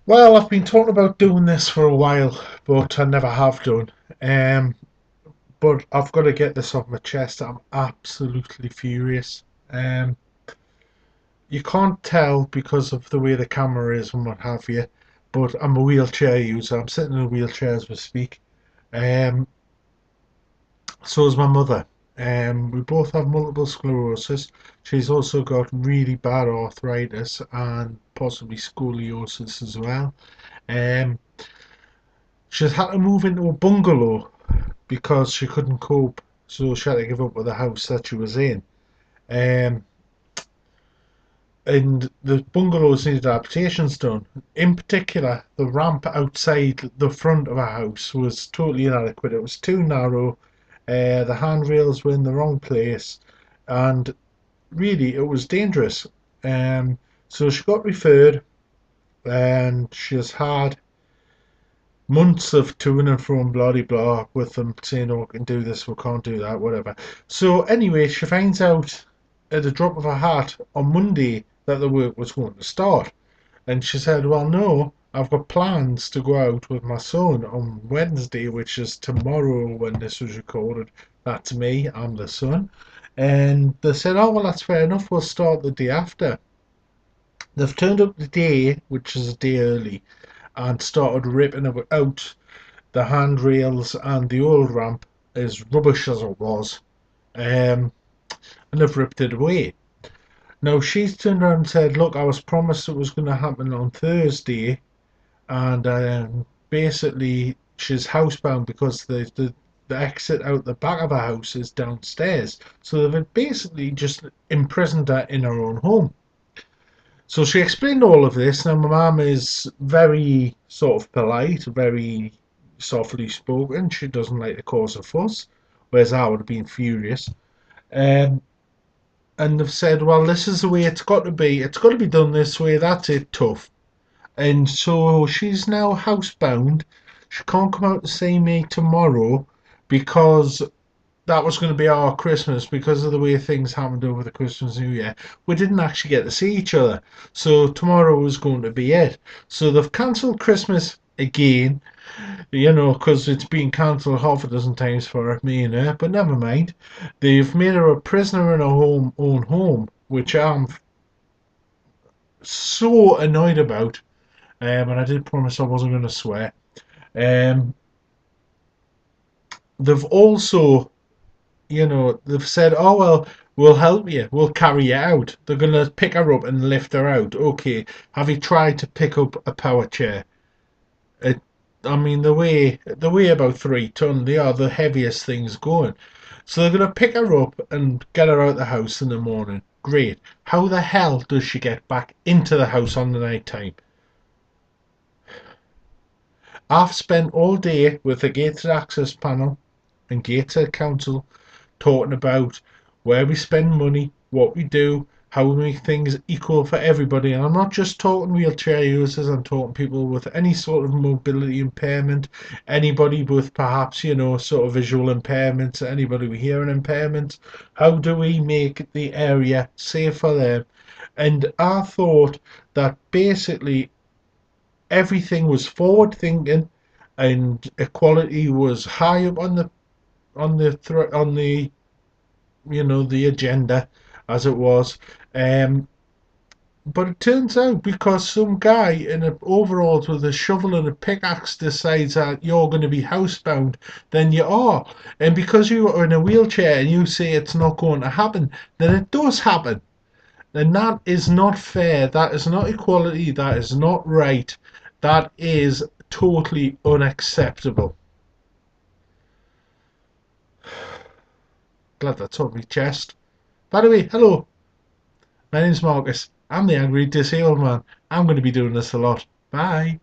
Well, I've been talking about doing this for a while, but I never have done. Um, but I've got to get this off my chest. I'm absolutely furious. Um, you can't tell because of the way the camera is and what have you, but I'm a wheelchair user. I'm sitting in a wheelchair as we speak. Um, so is my mother. We both have multiple sclerosis. She's also got really bad arthritis and possibly scoliosis as well. Um, she's had to move into a bungalow because she couldn't cope, so she had to give up with the house that she was in. Um, and the bungalows needed adaptations done. In particular, the ramp outside the front of our house was totally inadequate. It was too narrow. The handrails were in the wrong place, and really, it was dangerous. So she got referred, and she's had months of to and fro and blah blah with them saying, "Oh, we can do this, we can't do that, whatever." So anyway, she finds out at the drop of a hat on Monday that the work was going to start, and she said, "Well, no, I've got plans to go out with my son on Wednesday, which is tomorrow when this was recorded. That's me, I'm the son." And they said, "Oh, well, that's fair enough. We'll start the day after." They've turned up the day, which is a day early, and started ripping out the handrails and the old ramp, as rubbish as it was, and they've ripped it away. Now she's turned around and said, "Look, I was promised it was going to happen on Thursday, and basically she's housebound because the exit out the back of her house is downstairs. So they've basically just imprisoned her in her own home." So she explained all of this. Now, my mum is very sort of polite, very softly spoken. She doesn't like to cause a fuss, whereas I would have been furious. Um, and they've said, well, this is the way it's got to be. It's got to be done this way. That's it, tough. And so she's now housebound. She can't come out to see me tomorrow because that was going to be our Christmas because of the way things happened over the Christmas New Year. We didn't actually get to see each other. So tomorrow was going to be it. So they've cancelled Christmas again, because it's been cancelled half a dozen times for me and her, but never mind. They've made her a prisoner in her own home, which I'm so annoyed about. And I did promise I wasn't going to swear. Um, they've also they've said, "Oh well, we'll help you. We'll carry you out." They're gonna pick her up and lift her out. Okay, have you tried to pick up a power chair? It, I mean, they weigh about 3 ton. They are the heaviest things going. So they're gonna pick her up and get her out the house in the morning. Great. How the hell does she get back into the house on the night time? I've spent all day with the gated access panel and gated council talking about where we spend money, what we do, how we make things equal for everybody. And I'm not just talking wheelchair users, I'm talking people with any sort of mobility impairment, anybody with perhaps, sort of visual impairments, anybody with hearing impairments. How do we make the area safe for them? And I thought that basically everything was forward thinking and equality was high up on the the agenda as it was. Um, but it turns out because some guy in overalls with a shovel and a pickaxe decides that you're going to be housebound, then you are. And because you are in a wheelchair and you say it's not going to happen, then it does happen. And that is not fair. That is not equality. That is not right. That is totally unacceptable. Glad that's on my chest. By the way, hello. My name's Marcus. I'm the angry disabled man. I'm going to be doing this a lot. Bye.